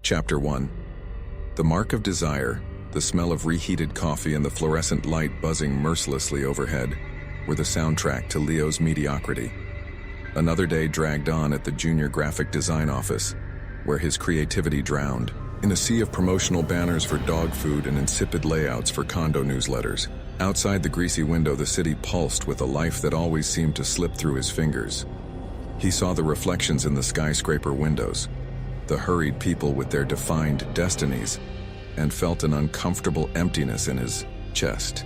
Chapter 1. The Mark of Desire, the smell of reheated coffee and the fluorescent light buzzing mercilessly overhead were the soundtrack to Leo's mediocrity. Another day dragged on at the junior graphic design office, where his creativity drowned in a sea of promotional banners for dog food and insipid layouts for condo newsletters. Outside the greasy window, the city pulsed with a life that always seemed to slip through his fingers. He saw the reflections in the skyscraper windows, the hurried people with their defined destinies, and felt an uncomfortable emptiness in his chest.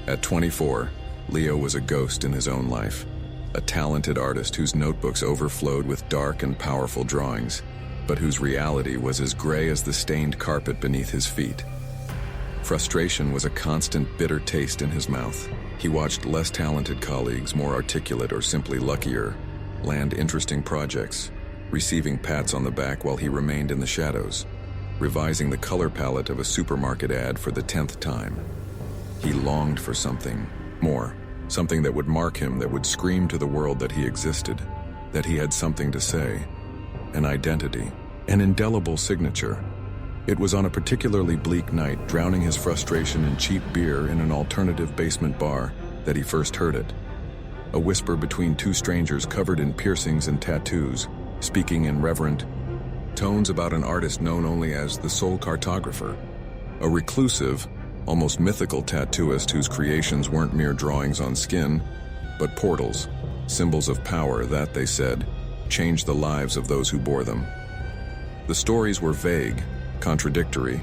At 24, Leo was a ghost in his own life, a talented artist whose notebooks overflowed with dark and powerful drawings, but whose reality was as gray as the stained carpet beneath his feet. Frustration was a constant bitter taste in his mouth. He watched less talented colleagues, more articulate or simply luckier, land interesting projects, receiving pats on the back while he remained in the shadows, revising the color palette of a supermarket ad for the 10th time. He longed for something more, something that would mark him, that would scream to the world that he existed, that he had something to say, an identity, an indelible signature. It was on a particularly bleak night, drowning his frustration in cheap beer in an alternative basement bar, that he first heard it. A whisper between two strangers covered in piercings and tattoos, speaking in reverent tones about an artist known only as the Soul Cartographer, a reclusive, almost mythical tattooist whose creations weren't mere drawings on skin, but portals, symbols of power that, they said, changed the lives of those who bore them. The stories were vague, contradictory.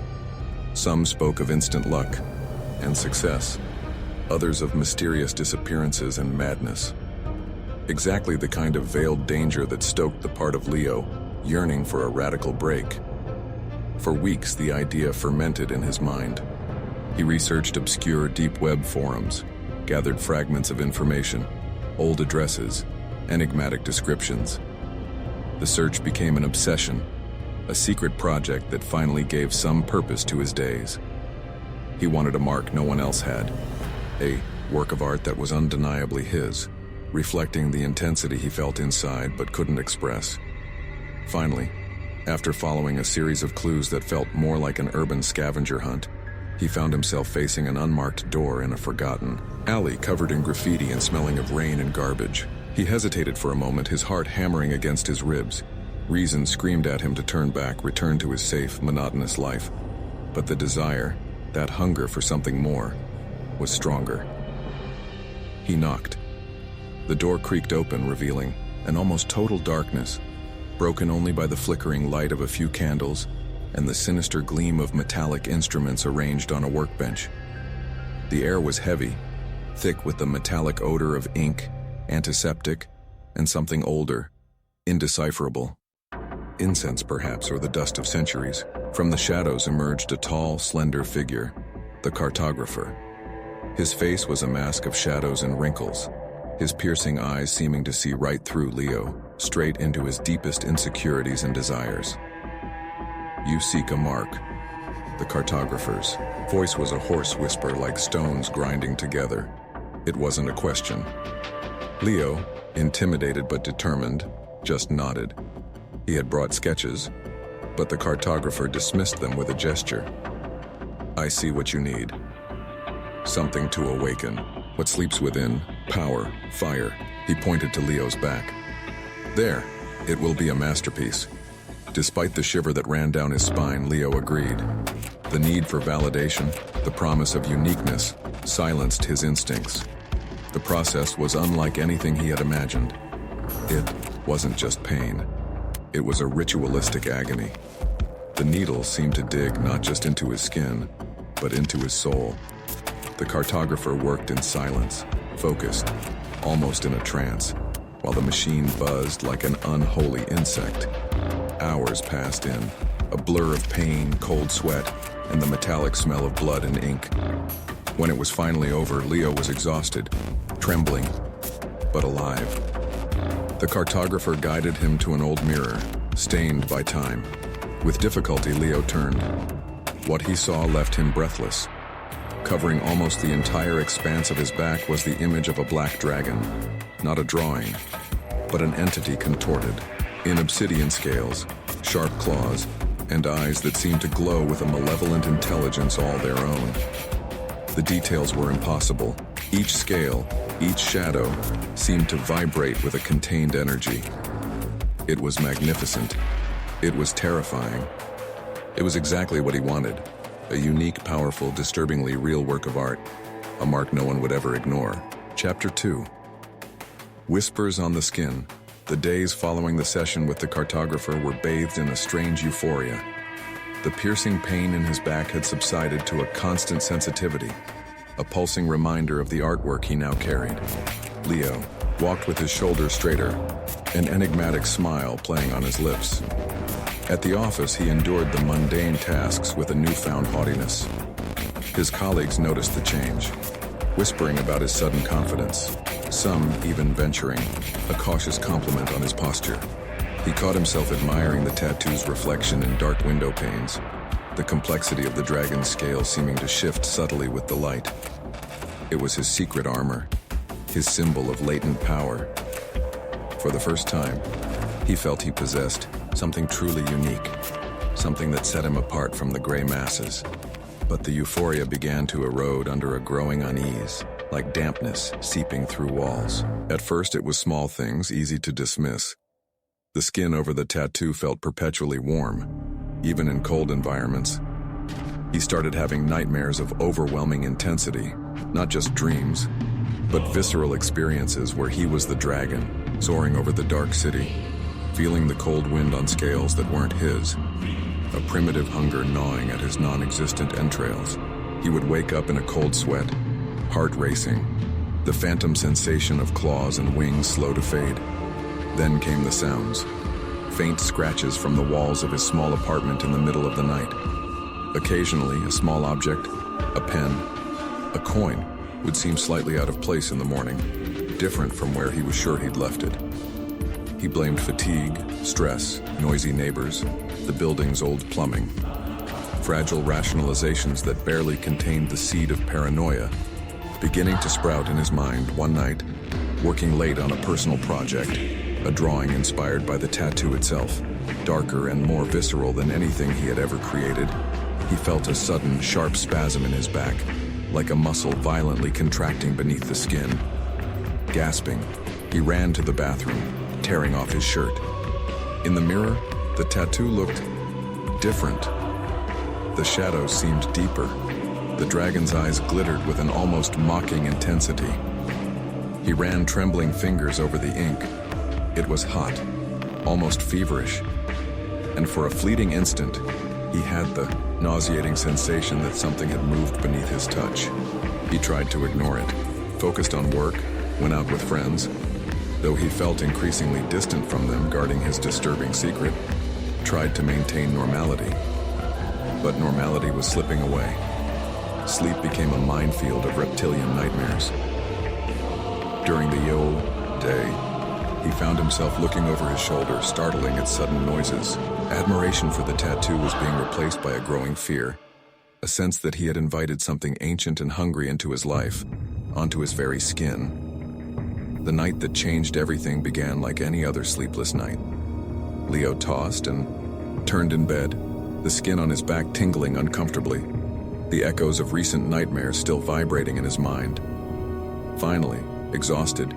Some spoke of instant luck and success, others of mysterious disappearances and madness. Exactly the kind of veiled danger that stoked the part of Leo yearning for a radical break. For weeks, the idea fermented in his mind. He researched obscure deep web forums, gathered fragments of information, old addresses, enigmatic descriptions. The search became an obsession, a secret project that finally gave some purpose to his days. He wanted a mark no one else had, a work of art that was undeniably his, reflecting the intensity he felt inside but couldn't express. Finally, after following a series of clues that felt more like an urban scavenger hunt, he found himself facing an unmarked door in a forgotten alley covered in graffiti and smelling of rain and garbage. He hesitated for a moment, his heart hammering against his ribs. Reason screamed at him to turn back, return to his safe, monotonous life. But the desire, that hunger for something more, was stronger. He knocked. The door creaked open, revealing an almost total darkness, broken only by the flickering light of a few candles and the sinister gleam of metallic instruments arranged on a workbench. The air was heavy, thick with the metallic odor of ink, antiseptic, and something older, indecipherable. Incense, perhaps, or the dust of centuries. From the shadows emerged a tall, slender figure, the cartographer. His face was a mask of shadows and wrinkles, his piercing eyes seeming to see right through Leo, straight into his deepest insecurities and desires. "You seek a mark." The cartographer's voice was a hoarse whisper, like stones grinding together. It wasn't a question. Leo, intimidated but determined, just nodded. He had brought sketches, but the cartographer dismissed them with a gesture. "I see what you need. Something to awaken. What sleeps within, power, fire." He pointed to Leo's back. "There, it will be a masterpiece." Despite the shiver that ran down his spine, Leo agreed. The need for validation, the promise of uniqueness, silenced his instincts. The process was unlike anything he had imagined. It wasn't just pain. It was a ritualistic agony. The needle seemed to dig not just into his skin, but into his soul. The cartographer worked in silence, focused, almost in a trance, while the machine buzzed like an unholy insect. Hours passed in, a blur of pain, cold sweat, and the metallic smell of blood and ink. When it was finally over, Leo was exhausted, trembling, but alive. The cartographer guided him to an old mirror, stained by time. With difficulty, Leo turned. What he saw left him breathless. Covering almost the entire expanse of his back was the image of a black dragon. Not a drawing, but an entity contorted. In obsidian scales, sharp claws, and eyes that seemed to glow with a malevolent intelligence all their own. The details were impossible. Each scale, each shadow, seemed to vibrate with a contained energy. It was magnificent. It was terrifying. It was exactly what he wanted. A unique, powerful, disturbingly real work of art. A mark no one would ever ignore. Chapter 2. Whispers on the Skin. The days following the session with the cartographer were bathed in a strange euphoria. The piercing pain in his back had subsided to a constant sensitivity, a pulsing reminder of the artwork he now carried. Leo walked with his shoulders straighter, an enigmatic smile playing on his lips. At the office, he endured the mundane tasks with a newfound haughtiness. His colleagues noticed the change, whispering about his sudden confidence, some even venturing a cautious compliment on his posture. He caught himself admiring the tattoo's reflection in dark window panes, the complexity of the dragon's scale seeming to shift subtly with the light. It was his secret armor, his symbol of latent power. For the first time, he felt he possessed something truly unique, something that set him apart from the gray masses. But the euphoria began to erode under a growing unease, like dampness seeping through walls. At first, it was small things, easy to dismiss. The skin over the tattoo felt perpetually warm, even in cold environments. He started having nightmares of overwhelming intensity, not just dreams, but visceral experiences where he was the dragon, soaring over the dark city, feeling the cold wind on scales that weren't his, a primitive hunger gnawing at his non-existent entrails. He would wake up in a cold sweat, heart racing, the phantom sensation of claws and wings slow to fade. Then came the sounds, faint scratches from the walls of his small apartment in the middle of the night. Occasionally, a small object, a pen, a coin, would seem slightly out of place in the morning, different from where he was sure he'd left it. He blamed fatigue, stress, noisy neighbors, the building's old plumbing. Fragile rationalizations that barely contained the seed of paranoia, beginning to sprout in his mind one night, working late on a personal project, a drawing inspired by the tattoo itself, darker and more visceral than anything he had ever created. He felt a sudden, sharp spasm in his back, like a muscle violently contracting beneath the skin. Gasping, he ran to the bathroom, tearing off his shirt. In the mirror, the tattoo looked different. The shadows seemed deeper. The dragon's eyes glittered with an almost mocking intensity. He ran trembling fingers over the ink. It was hot, almost feverish. And for a fleeting instant, he had the nauseating sensation that something had moved beneath his touch. He tried to ignore it, focused on work, went out with friends, though he felt increasingly distant from them, guarding his disturbing secret, tried to maintain normality. But normality was slipping away. Sleep became a minefield of reptilian nightmares. During the Yule day, he found himself looking over his shoulder, startling at sudden noises. Admiration for the tattoo was being replaced by a growing fear, a sense that he had invited something ancient and hungry into his life, onto his very skin. The night that changed everything began like any other sleepless night. Leo tossed and turned in bed, the skin on his back tingling uncomfortably, the echoes of recent nightmares still vibrating in his mind. Finally, exhausted,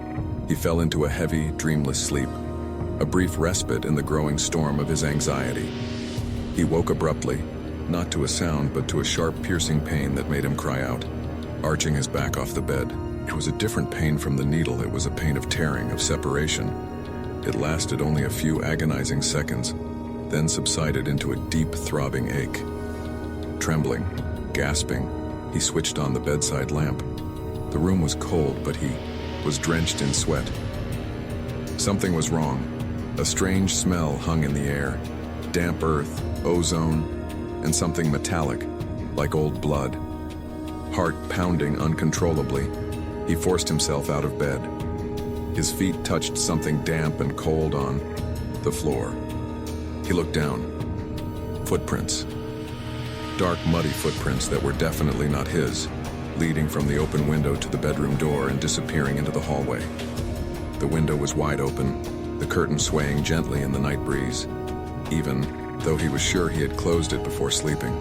he fell into a heavy, dreamless sleep, a brief respite in the growing storm of his anxiety. He woke abruptly, not to a sound but to a sharp, piercing pain that made him cry out, arching his back off the bed. It was a different pain from the needle. It was a pain of tearing, of separation. It lasted only a few agonizing seconds, then subsided into a deep, throbbing ache. Trembling, gasping, he switched on the bedside lamp. The room was cold, but he was drenched in sweat. Something was wrong. A strange smell hung in the air, damp earth, ozone, and something metallic, like old blood. Heart pounding uncontrollably, he forced himself out of bed. His feet touched something damp and cold on the floor. He looked down. Footprints. Dark, muddy footprints that were definitely not his, leading from the open window to the bedroom door and disappearing into the hallway. The window was wide open, the curtain swaying gently in the night breeze. Even though he was sure he had closed it before sleeping.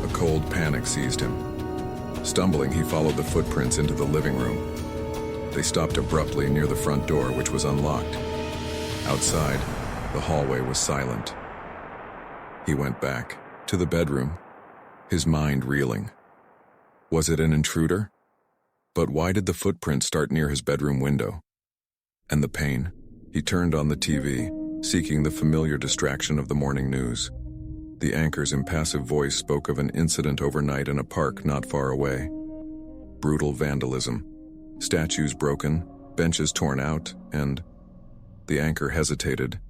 A cold panic seized him. Stumbling, he followed the footprints into the living room. They stopped abruptly near the front door, which was unlocked. Outside, the hallway was silent. He went back to the bedroom, his mind reeling. Was it an intruder? But why did the footprints start near his bedroom window? And the pain? He turned on the TV, seeking the familiar distraction of the morning news. The anchor's impassive voice spoke of an incident overnight in a park not far away. Brutal vandalism. Statues broken, benches torn out, and... The anchor hesitated.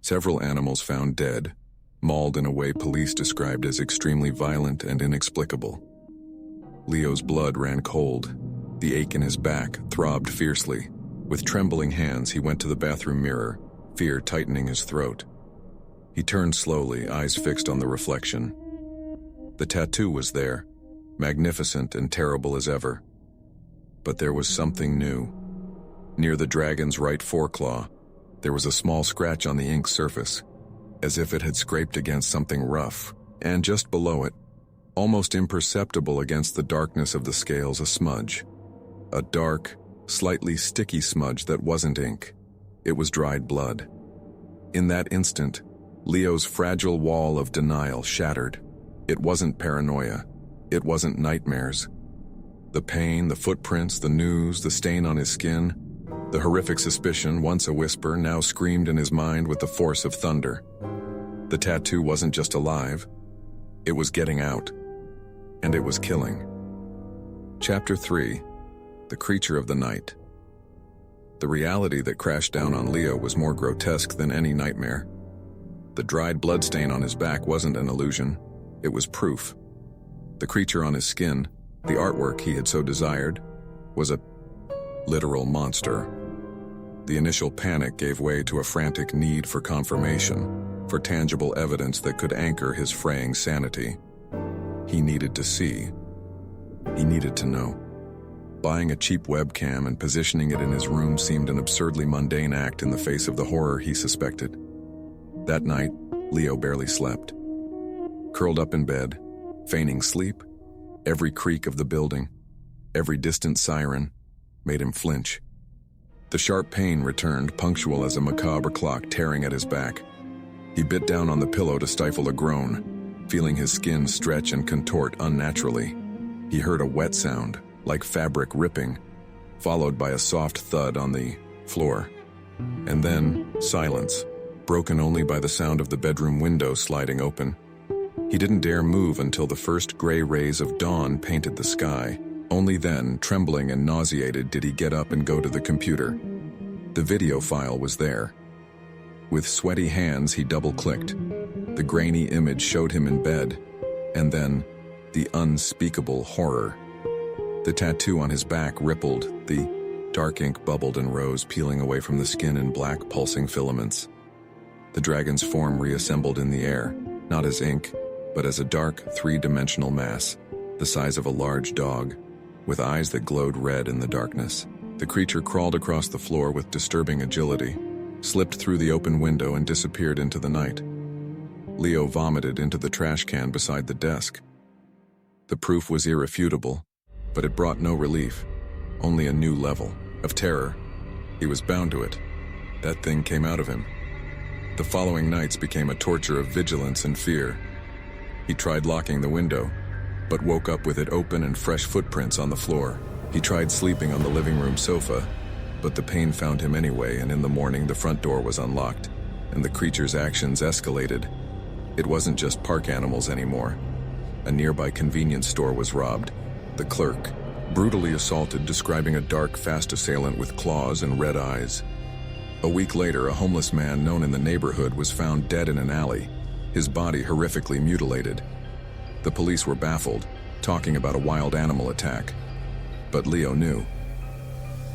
Several animals found dead, mauled in a way police described as extremely violent and inexplicable. Leo's blood ran cold. The ache in his back throbbed fiercely. With trembling hands, he went to the bathroom mirror, fear tightening his throat. He turned slowly, eyes fixed on the reflection. The tattoo was there, magnificent and terrible as ever. But there was something new. Near the dragon's right foreclaw, there was a small scratch on the ink surface, as if it had scraped against something rough, and just below it, almost imperceptible against the darkness of the scales, a smudge. A dark, slightly sticky smudge that wasn't ink. It was dried blood. In that instant, Leo's fragile wall of denial shattered. It wasn't paranoia. It wasn't nightmares. The pain, the footprints, the news, the stain on his skin, the horrific suspicion, once a whisper, now screamed in his mind with the force of thunder. The tattoo wasn't just alive. It was getting out. And it was killing. Chapter 3. The Creature of the Night. The reality that crashed down on Leo was more grotesque than any nightmare. The dried bloodstain on his back wasn't an illusion. It was proof. The creature on his skin, the artwork he had so desired, was a literal monster. The initial panic gave way to a frantic need for confirmation, for tangible evidence that could anchor his fraying sanity. He needed to see. He needed to know. Buying a cheap webcam and positioning it in his room seemed an absurdly mundane act in the face of the horror he suspected. That night, Leo barely slept. Curled up in bed, feigning sleep, every creak of the building, every distant siren, made him flinch. The sharp pain returned, punctual as a macabre clock tearing at his back. He bit down on the pillow to stifle a groan, feeling his skin stretch and contort unnaturally. He heard a wet sound, like fabric ripping, followed by a soft thud on the floor. And then, silence, broken only by the sound of the bedroom window sliding open. He didn't dare move until the first gray rays of dawn painted the sky. Only then, trembling and nauseated, did he get up and go to the computer. The video file was there. With sweaty hands, he double-clicked. The grainy image showed him in bed, and then, the unspeakable horror. The tattoo on his back rippled, the dark ink bubbled and rose, peeling away from the skin in black, pulsing filaments. The dragon's form reassembled in the air, not as ink, but as a dark, three-dimensional mass, the size of a large dog, with eyes that glowed red in the darkness. The creature crawled across the floor with disturbing agility, slipped through the open window and disappeared into the night. Leo vomited into the trash can beside the desk. The proof was irrefutable, but it brought no relief, only a new level of terror. He was bound to it. That thing came out of him. The following nights became a torture of vigilance and fear. He tried locking the window, but woke up with it open and fresh footprints on the floor. He tried sleeping on the living room sofa, but the pain found him anyway, and in the morning the front door was unlocked, and the creature's actions escalated. It wasn't just park animals anymore. A nearby convenience store was robbed. The clerk, brutally assaulted, describing a dark, fast assailant with claws and red eyes. A week later, a homeless man known in the neighborhood was found dead in an alley, his body horrifically mutilated. The police were baffled, talking about a wild animal attack. But Leo knew.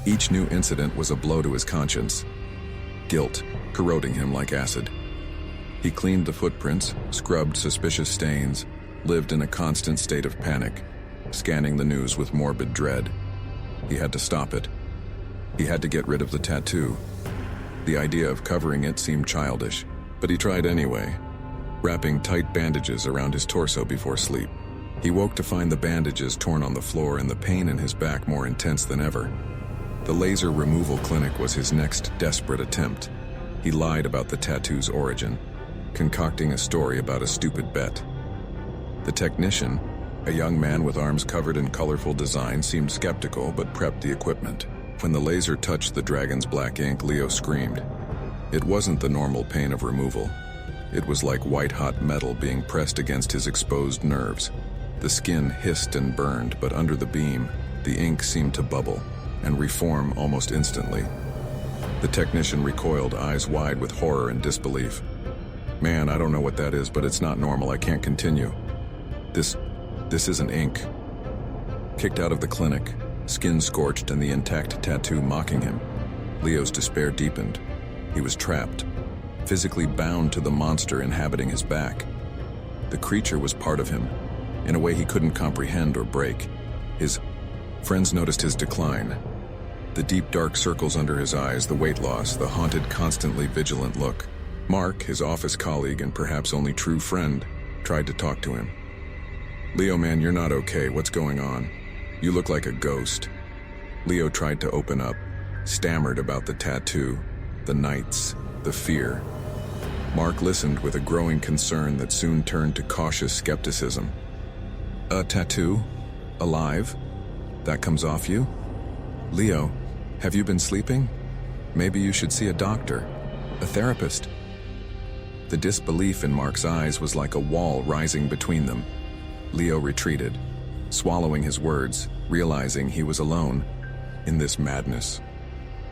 Each new incident was a blow to his conscience, guilt corroding him like acid. He cleaned the footprints, scrubbed suspicious stains, lived in a constant state of panic, scanning the news with morbid dread. He had to stop it. He had to get rid of the tattoo. The idea of covering it seemed childish, but he tried anyway. wrapping tight bandages around his torso before sleep. He woke to find the bandages torn on the floor and the pain in his back more intense than ever. The laser removal clinic was his next desperate attempt. He lied about the tattoo's origin, concocting a story about a stupid bet. The technician, a young man with arms covered in colorful design, seemed skeptical but prepped the equipment. When the laser touched the dragon's black ink, Leo screamed. It wasn't the normal pain of removal. It was like white-hot metal being pressed against his exposed nerves. The skin hissed and burned, but under the beam, the ink seemed to bubble and reform almost instantly. The technician recoiled, eyes wide with horror and disbelief. Man, I don't know what that is, but it's not normal. I can't continue. This isn't ink. Kicked out of the clinic, skin scorched and the intact tattoo mocking him, Leo's despair deepened. He was trapped, physically bound to the monster inhabiting his back. The creature was part of him, in a way he couldn't comprehend or break. His friends noticed his decline. The deep dark circles under his eyes, the weight loss, the haunted, constantly vigilant look. Mark, his office colleague and perhaps only true friend, tried to talk to him. Leo, man, you're not okay. What's going on? You look like a ghost. Leo tried to open up, stammered about the tattoo, the nights, the fear. Mark listened with a growing concern that soon turned to cautious skepticism. A tattoo? Alive? That comes off you? Leo, have you been sleeping? Maybe you should see a doctor, a therapist. The disbelief in Mark's eyes was like a wall rising between them. Leo retreated, swallowing his words, realizing he was alone in this madness.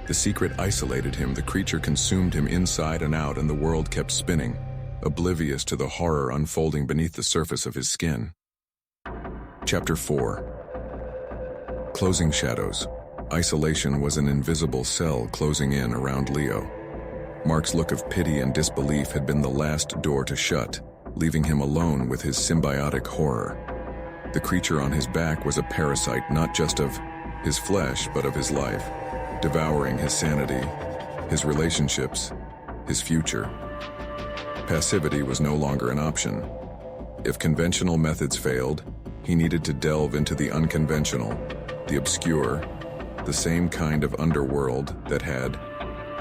The secret isolated him, the creature consumed him inside and out, and the world kept spinning, oblivious to the horror unfolding beneath the surface of his skin. Chapter 4. Closing shadows. Isolation was an invisible cell closing in around Leo. Mark's look of pity and disbelief had been the last door to shut, leaving him alone with his symbiotic horror. The creature on his back was a parasite not just of his flesh, but of his life, devouring his sanity, his relationships, his future. Passivity was no longer an option. If conventional methods failed, he needed to delve into the unconventional, the obscure, the same kind of underworld that had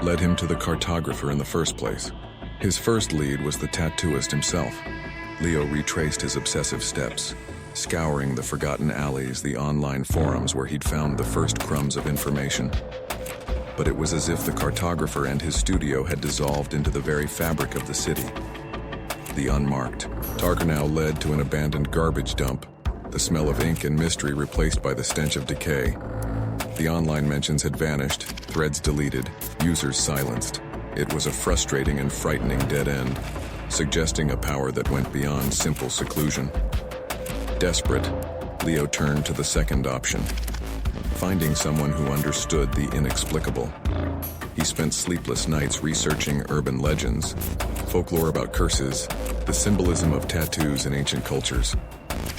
led him to the cartographer in the first place. His first lead was the tattooist himself. Leo retraced his obsessive steps, scouring the forgotten alleys, the online forums where he'd found the first crumbs of information. But it was as if the cartographer and his studio had dissolved into the very fabric of the city. The unmarked. Targa now led to an abandoned garbage dump, the smell of ink and mystery replaced by the stench of decay. The online mentions had vanished, threads deleted, users silenced. It was a frustrating and frightening dead end, suggesting a power that went beyond simple seclusion. Desperate, Leo turned to the second option, finding someone who understood the inexplicable. He spent sleepless nights researching urban legends, folklore about curses, the symbolism of tattoos in ancient cultures.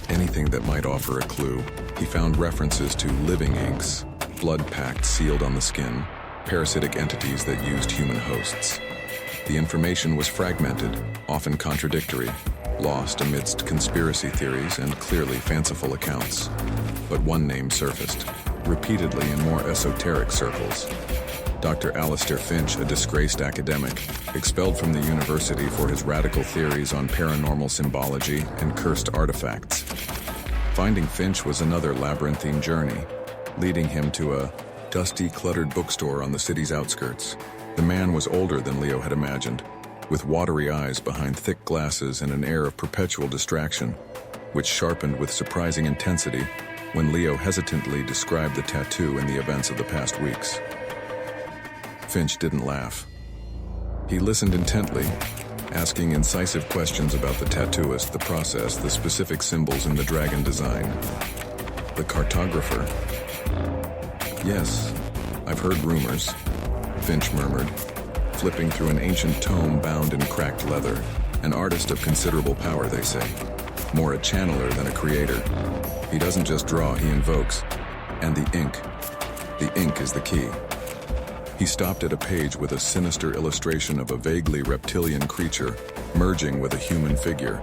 Anything that might offer a clue. He found references to living inks, blood pacts sealed on the skin, parasitic entities that used human hosts. The information was fragmented, often contradictory, lost amidst conspiracy theories and clearly fanciful accounts. But one name surfaced, repeatedly in more esoteric circles. Dr. Alistair Finch, a disgraced academic, expelled from the university for his radical theories on paranormal symbology and cursed artifacts. Finding Finch was another labyrinthine journey, leading him to a dusty, cluttered bookstore on the city's outskirts. The man was older than Leo had imagined, with watery eyes behind thick glasses and an air of perpetual distraction, which sharpened with surprising intensity when Leo hesitantly described the tattoo and the events of the past weeks. Finch didn't laugh. He listened intently, asking incisive questions about the tattooist, the process, the specific symbols in the dragon design. The cartographer. Yes, I've heard rumors, Finch murmured, flipping through an ancient tome bound in cracked leather. An artist of considerable power, they say. More a channeler than a creator. He doesn't just draw, he invokes. And the ink is the key. He stopped at a page with a sinister illustration of a vaguely reptilian creature merging with a human figure.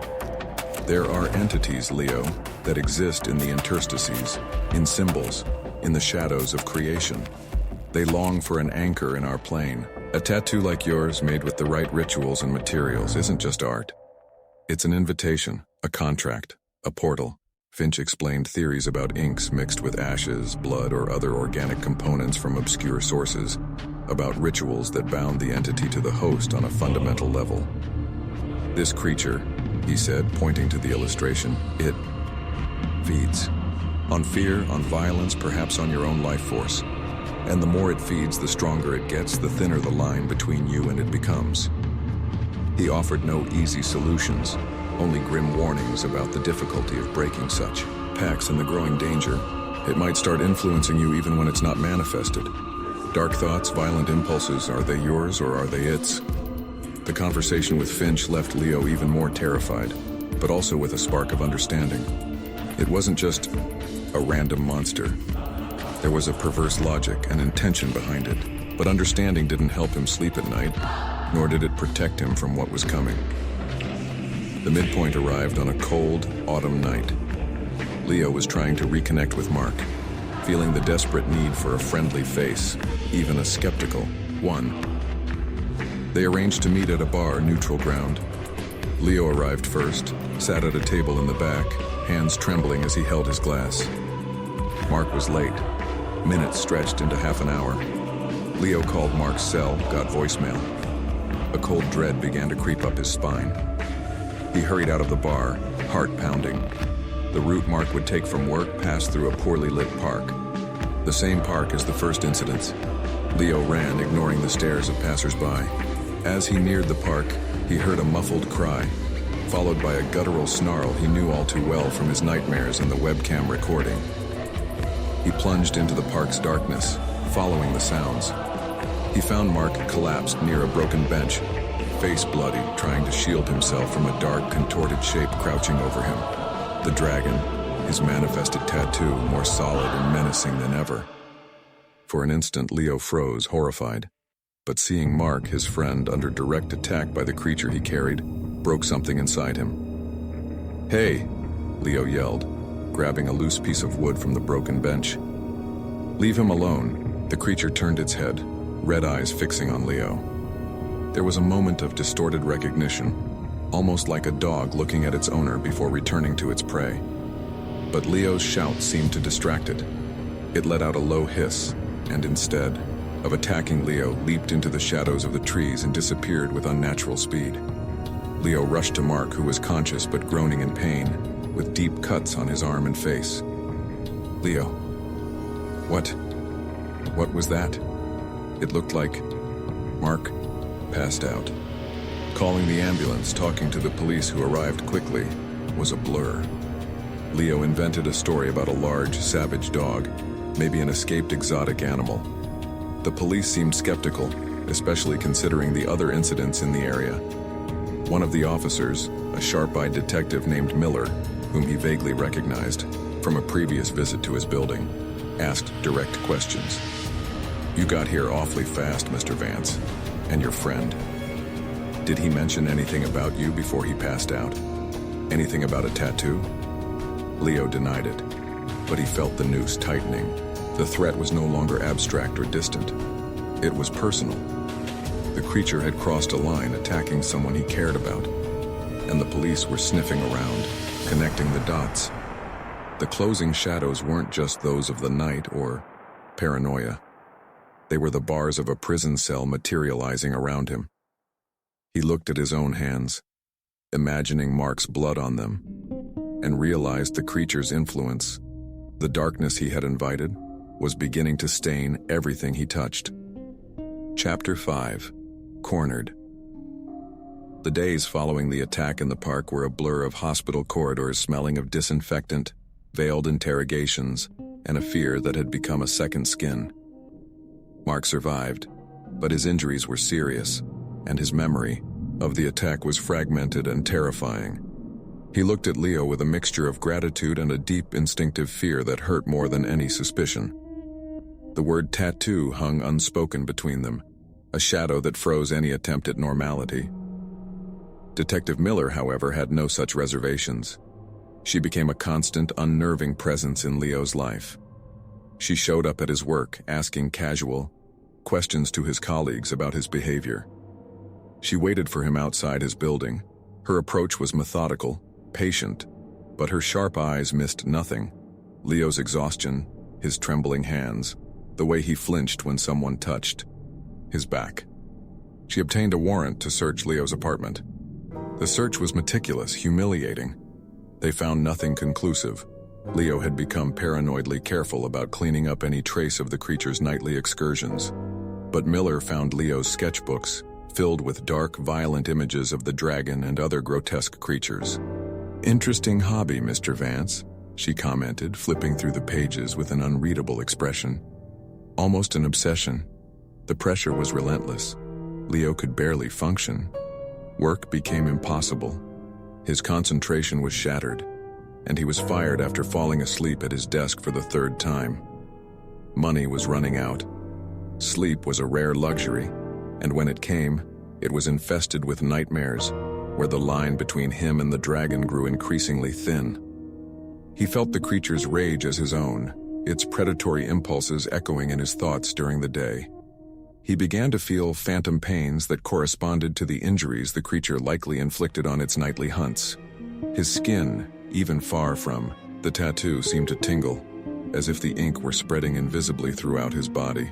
There are entities, Leo, that exist in the interstices, in symbols, in the shadows of creation. They long for an anchor in our plane. A tattoo like yours, made with the right rituals and materials, isn't just art. It's an invitation, a contract, a portal. Finch explained theories about inks mixed with ashes, blood, or other organic components from obscure sources, about rituals that bound the entity to the host on a fundamental level. This creature, he said, pointing to the illustration, it feeds. On fear, on violence, perhaps on your own life force. And the more it feeds, the stronger it gets, the thinner the line between you and it becomes. He offered no easy solutions, only grim warnings about the difficulty of breaking such pacts and the growing danger. It might start influencing you even when it's not manifested. Dark thoughts, violent impulses, are they yours or are they its? The conversation with Finch left Leo even more terrified, but also with a spark of understanding. It wasn't just a random monster. There was a perverse logic and intention behind it, but understanding didn't help him sleep at night, nor did it protect him from what was coming. The midpoint arrived on a cold, autumn night. Leo was trying to reconnect with Mark, feeling the desperate need for a friendly face, even a skeptical one. They arranged to meet at a bar, Neutral Ground. Leo arrived first, sat at a table in the back, hands trembling as he held his glass. Mark was late. Minutes stretched into half an hour. Leo called Mark's cell, got voicemail. A cold dread began to creep up his spine. He hurried out of the bar, heart pounding. The route Mark would take from work passed through a poorly lit park. The same park as the first incidents. Leo ran, ignoring the stares of passers-by. As he neared the park, he heard a muffled cry, followed by a guttural snarl he knew all too well from his nightmares and the webcam recording. He plunged into the park's darkness, following the sounds. He found Mark collapsed near a broken bench, face bloody, trying to shield himself from a dark, contorted shape crouching over him. The dragon, his manifested tattoo, more solid and menacing than ever. For an instant, Leo froze, horrified. But seeing Mark, his friend, under direct attack by the creature he carried, broke something inside him. "Hey!" Leo yelled, grabbing a loose piece of wood from the broken bench. "Leave him alone." The creature turned its head, red eyes fixing on Leo. There was a moment of distorted recognition, almost like a dog looking at its owner before returning to its prey. But Leo's shout seemed to distract it. It let out a low hiss, and instead of attacking Leo, leaped into the shadows of the trees and disappeared with unnatural speed. Leo rushed to Mark, who was conscious but groaning in pain, with deep cuts on his arm and face. "Leo, what was that?" It looked like Mark passed out. Calling the ambulance, talking to the police who arrived quickly, was a blur. Leo invented a story about a large, savage dog, maybe an escaped exotic animal. The police seemed skeptical, especially considering the other incidents in the area. One of the officers, a sharp-eyed detective named Miller, whom he vaguely recognized from a previous visit to his building, asked direct questions. "You got here awfully fast, Mr. Vance. And your friend. Did he mention anything about you before he passed out? Anything about a tattoo?" Leo denied it, but he felt the noose tightening. The threat was no longer abstract or distant. It was personal. The creature had crossed a line, attacking someone he cared about, and the police were sniffing around, connecting the dots. The closing shadows weren't just those of the night or paranoia. They were the bars of a prison cell materializing around him. He looked at his own hands, imagining Mark's blood on them, and realized the creature's influence, the darkness he had invited, was beginning to stain everything he touched. Chapter 5. Cornered. The days following the attack in the park were a blur of hospital corridors smelling of disinfectant, veiled interrogations, and a fear that had become a second skin. Mark survived, but his injuries were serious, and his memory of the attack was fragmented and terrifying. He looked at Leo with a mixture of gratitude and a deep instinctive fear that hurt more than any suspicion. The word tattoo hung unspoken between them, a shadow that froze any attempt at normality. Detective Miller, however, had no such reservations. She became a constant, unnerving presence in Leo's life. She showed up at his work, asking casual questions to his colleagues about his behavior. She waited for him outside his building. Her approach was methodical, patient, but her sharp eyes missed nothing. Leo's exhaustion, his trembling hands, the way he flinched when someone touched his back. She obtained a warrant to search Leo's apartment. The search was meticulous, humiliating. They found nothing conclusive. Leo had become paranoidly careful about cleaning up any trace of the creature's nightly excursions. But Miller found Leo's sketchbooks, filled with dark, violent images of the dragon and other grotesque creatures. "Interesting hobby, Mr. Vance," she commented, flipping through the pages with an unreadable expression. Almost an obsession. The pressure was relentless. Leo could barely function. Work became impossible. His concentration was shattered, and he was fired after falling asleep at his desk for the third time. Money was running out. Sleep was a rare luxury, and when it came, it was infested with nightmares, where the line between him and the dragon grew increasingly thin. He felt the creature's rage as his own, its predatory impulses echoing in his thoughts during the day. He began to feel phantom pains that corresponded to the injuries the creature likely inflicted on its nightly hunts. His skin, even far from the tattoo, seemed to tingle, as if the ink were spreading invisibly throughout his body.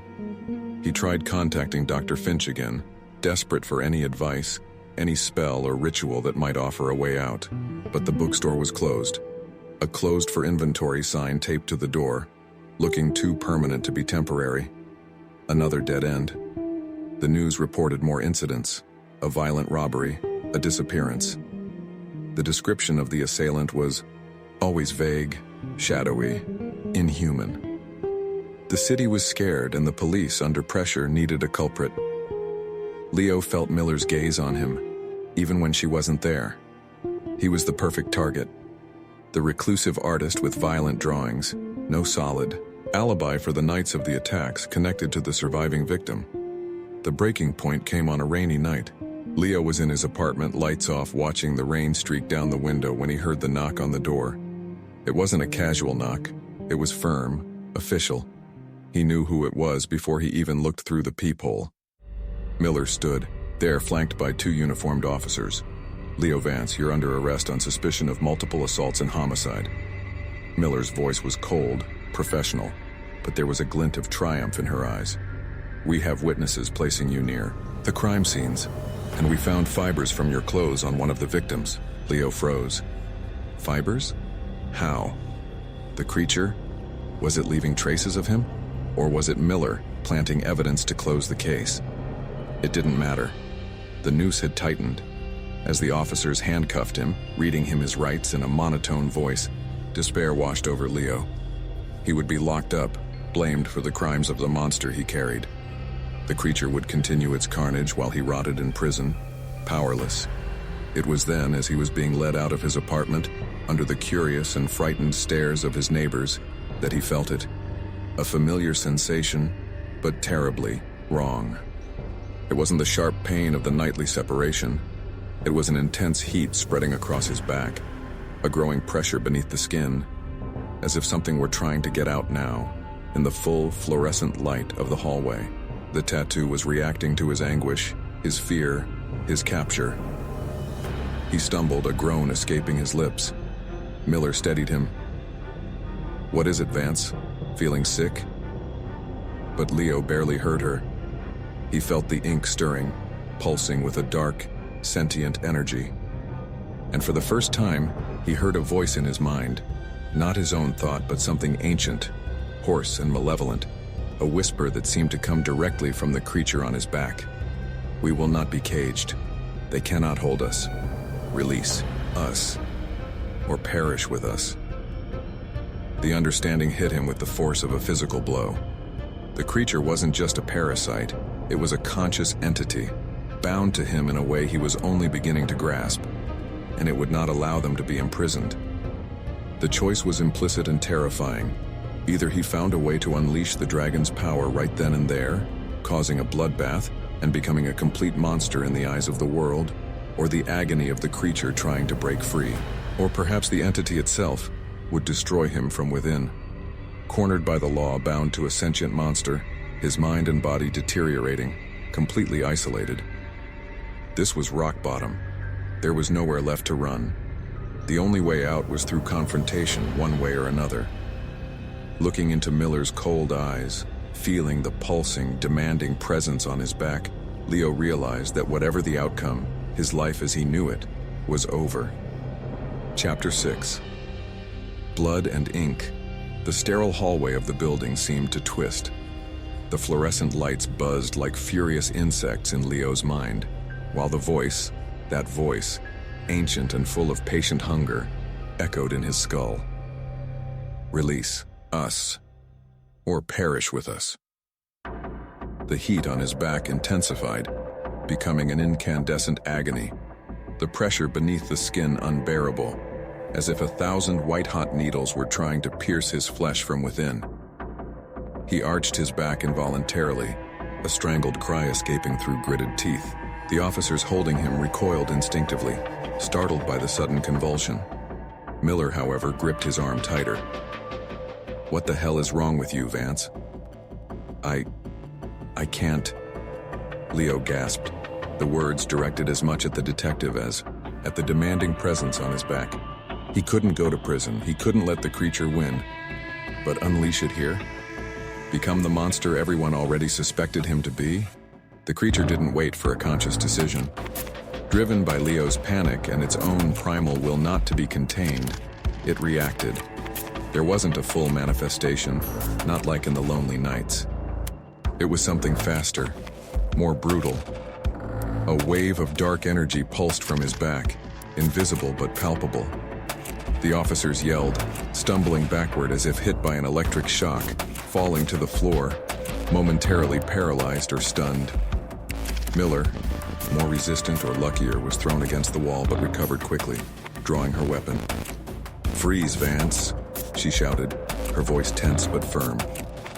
He tried contacting Dr. Finch again, desperate for any advice, any spell or ritual that might offer a way out. But the bookstore was closed. A closed for inventory sign taped to the door, looking too permanent to be temporary. Another dead end. The news reported more incidents, a violent robbery, a disappearance. The description of the assailant was always vague, shadowy, inhuman. The city was scared, and the police, under pressure, needed a culprit. Leo felt Miller's gaze on him, even when she wasn't there. He was the perfect target. The reclusive artist with violent drawings, no solid alibi for the nights of the attacks connected to the surviving victim. The breaking point came on a rainy night. Leo was in his apartment, lights off, watching the rain streak down the window when he heard the knock on the door. It wasn't a casual knock. It was firm, official. He knew who it was before he even looked through the peephole. Miller stood there, flanked by two uniformed officers. "Leo Vance, you're under arrest on suspicion of multiple assaults and homicide." Miller's voice was cold, professional, but there was a glint of triumph in her eyes. "We have witnesses placing you near the crime scenes, and we found fibers from your clothes on one of the victims." Leo froze. Fibers? How? The creature? Was it leaving traces of him? Or was it Miller planting evidence to close the case? It didn't matter. The noose had tightened. As the officers handcuffed him, reading him his rights in a monotone voice, despair washed over Leo. He would be locked up, blamed for the crimes of the monster he carried. The creature would continue its carnage while he rotted in prison, powerless. It was then, as he was being led out of his apartment, under the curious and frightened stares of his neighbors, that he felt it. A familiar sensation, but terribly wrong. It wasn't the sharp pain of the nightly separation. It was an intense heat spreading across his back, a growing pressure beneath the skin, as if something were trying to get out now, in the full fluorescent light of the hallway. The tattoo was reacting to his anguish, his fear, his capture. He stumbled, a groan escaping his lips. Miller steadied him. "What is it, Vance? Feeling sick?" But Leo barely heard her. He felt the ink stirring, pulsing with a dark, sentient energy. And for the first time, he heard a voice in his mind, not his own thought, but something ancient, hoarse and malevolent, a whisper that seemed to come directly from the creature on his back. "We will not be caged. They cannot hold us. Release us, or perish with us." The understanding hit him with the force of a physical blow. The creature wasn't just a parasite, it was a conscious entity, bound to him in a way he was only beginning to grasp, and it would not allow them to be imprisoned. The choice was implicit and terrifying: Either he found a way to unleash the dragon's power right then and there, causing a bloodbath and becoming a complete monster in the eyes of the world, or the agony of the creature trying to break free. Or perhaps the entity itself would destroy him from within. Cornered by the law, bound to a sentient monster, his mind and body deteriorating, completely isolated. This was rock bottom. There was nowhere left to run. The only way out was through confrontation, one way or another. Looking into Miller's cold eyes, feeling the pulsing, demanding presence on his back, Leo realized that whatever the outcome, his life as he knew it was over. Chapter 6. Blood and ink. The sterile hallway of the building seemed to twist. The fluorescent lights buzzed like furious insects in Leo's mind, while the voice, that voice, ancient and full of patient hunger, echoed in his skull. Release us, or perish with us. The heat on his back intensified, becoming an incandescent agony, the pressure beneath the skin unbearable, as if 1,000 white-hot needles were trying to pierce his flesh from within. He arched his back involuntarily, a strangled cry escaping through gritted teeth. The officers holding him recoiled instinctively, startled by the sudden convulsion. Miller, however, gripped his arm tighter. "What the hell is wrong with you, Vance?" I can't," Leo gasped, the words directed as much at the detective as at the demanding presence on his back. He couldn't go to prison, he couldn't let the creature win. But unleash it here? Become the monster everyone already suspected him to be? The creature didn't wait for a conscious decision. Driven by Leo's panic and its own primal will not to be contained, it reacted. There wasn't a full manifestation, not like in the lonely nights. It was something faster, more brutal. A wave of dark energy pulsed from his back, invisible but palpable. The officers yelled, stumbling backward as if hit by an electric shock, falling to the floor, momentarily paralyzed or stunned. Miller, more resistant or luckier, was thrown against the wall but recovered quickly, drawing her weapon. "Freeze, Vance," she shouted, her voice tense but firm.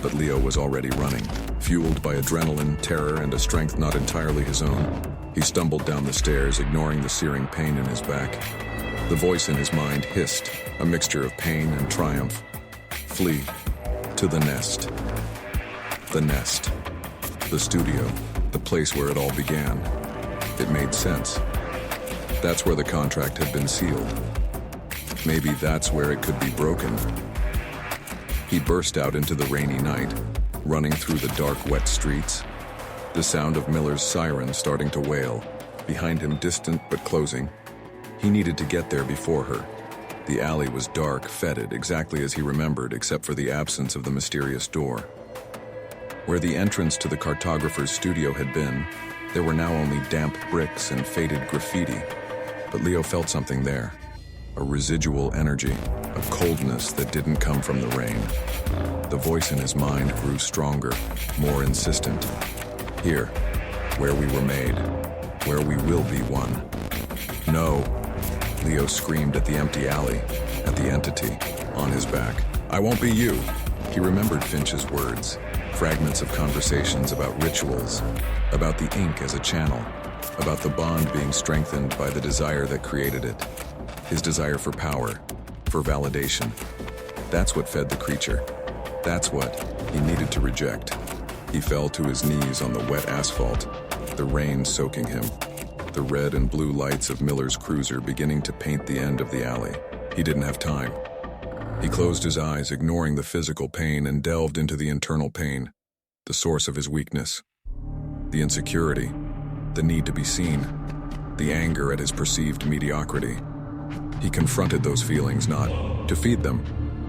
But Leo was already running. Fueled by adrenaline, terror, and a strength not entirely his own, he stumbled down the stairs, ignoring the searing pain in his back. The voice in his mind hissed, a mixture of pain and triumph. Flee. To the nest. The nest. The studio. The place where it all began. It made sense. That's where the contract had been sealed. Maybe that's where it could be broken. He burst out into the rainy night, running through the dark, wet streets. The sound of Miller's siren starting to wail, behind him distant but closing. He needed to get there before her. The alley was dark, fetid, exactly as he remembered, except for the absence of the mysterious door. Where the entrance to the cartographer's studio had been, there were now only damp bricks and faded graffiti. But Leo felt something there. A residual energy, a coldness that didn't come from the rain. The voice in his mind grew stronger, more insistent. Here, where we were made, where we will be one. "No," Leo screamed at the empty alley, at the entity, on his back. "I won't be you." He remembered Finch's words, fragments of conversations about rituals, about the ink as a channel, about the bond being strengthened by the desire that created it. His desire for power, for validation. That's what fed the creature. That's what he needed to reject. He fell to his knees on the wet asphalt, the rain soaking him, the red and blue lights of Miller's cruiser beginning to paint the end of the alley. He didn't have time. He closed his eyes, ignoring the physical pain, and delved into the internal pain, the source of his weakness. The insecurity, the need to be seen, the anger at his perceived mediocrity. He confronted those feelings not to feed them,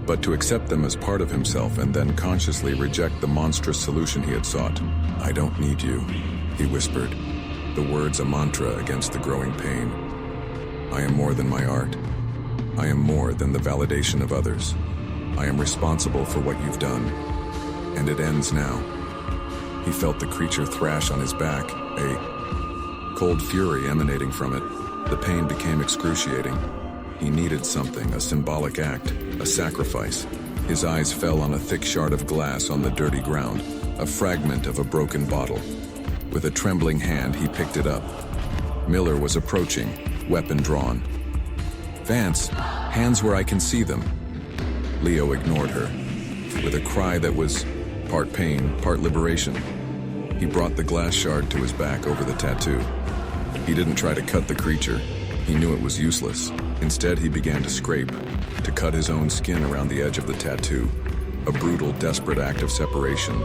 but to accept them as part of himself and then consciously reject the monstrous solution he had sought. "I don't need you," he whispered, the words a mantra against the growing pain. "I am more than my art. I am more than the validation of others. I am responsible for what you've done. And it ends now." He felt the creature thrash on his back, a cold fury emanating from it. The pain became excruciating. He needed something, a symbolic act, a sacrifice, His eyes fell on a thick shard of glass on the dirty ground, a fragment of a broken bottle. With a trembling hand, he picked it up. Miller was approaching, weapon drawn. "Vance, hands where I can see them." Leo ignored her. With a cry that was part pain, part liberation, he brought the glass shard to his back over the tattoo. He didn't try to cut the creature. He knew it was useless. Instead, he began to scrape, to cut his own skin around the edge of the tattoo. A brutal, desperate act of separation,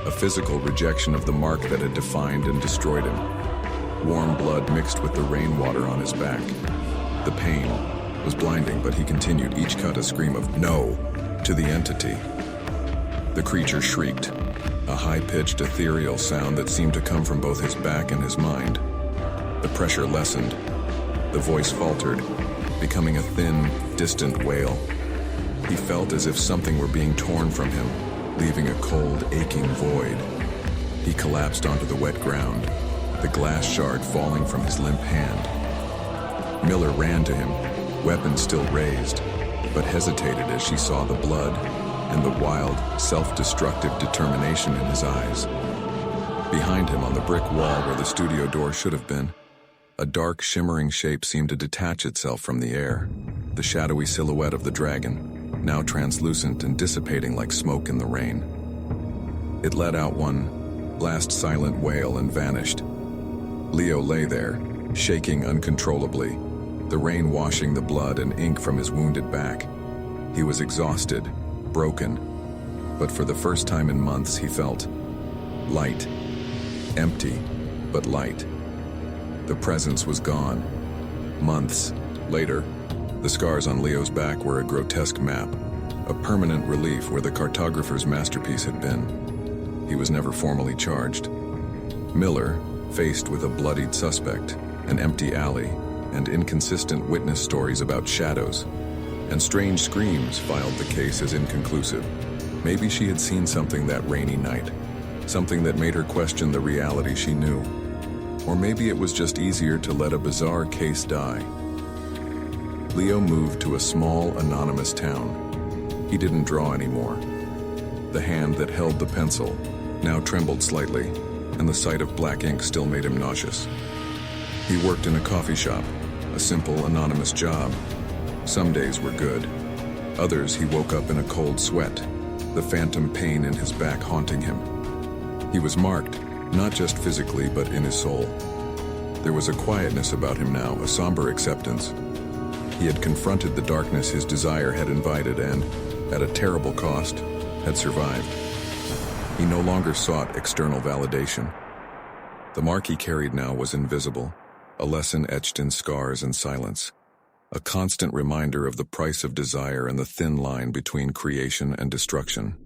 a physical rejection of the mark that had defined and destroyed him. Warm blood mixed with the rainwater on his back. The pain was blinding, but he continued, each cut a scream of "no" to the entity. The creature shrieked, a high-pitched, ethereal sound that seemed to come from both his back and his mind. The pressure lessened. The voice faltered, becoming a thin, distant wail. He felt as if something were being torn from him, leaving a cold, aching void. He collapsed onto the wet ground, the glass shard falling from his limp hand. Miller ran to him, weapon still raised, but hesitated as she saw the blood and the wild, self-destructive determination in his eyes. Behind him, on the brick wall where the studio door should have been, a dark, shimmering shape seemed to detach itself from the air, the shadowy silhouette of the dragon, now translucent and dissipating like smoke in the rain. It let out one last silent wail and vanished. Leo lay there, shaking uncontrollably, the rain washing the blood and ink from his wounded back. He was exhausted, broken, but for the first time in months he felt light, empty, but light. The presence was gone. Months later, the scars on Leo's back were a grotesque map, a permanent relief where the cartographer's masterpiece had been. He was never formally charged. Miller, faced with a bloodied suspect, an empty alley, and inconsistent witness stories about shadows and strange screams, filed the case as inconclusive. Maybe she had seen something that rainy night, something that made her question the reality she knew. Or maybe it was just easier to let a bizarre case die. Leo moved to a small, anonymous town. He didn't draw anymore. The hand that held the pencil now trembled slightly, and the sight of black ink still made him nauseous. He worked in a coffee shop, a simple, anonymous job. Some days were good. Others he woke up in a cold sweat, the phantom pain in his back haunting him. He was marked, not just physically, but in his soul. There was a quietness about him now, a somber acceptance. He had confronted the darkness his desire had invited and, at a terrible cost, had survived. He no longer sought external validation. The mark he carried now was invisible, a lesson etched in scars and silence, a constant reminder of the price of desire and the thin line between creation and destruction.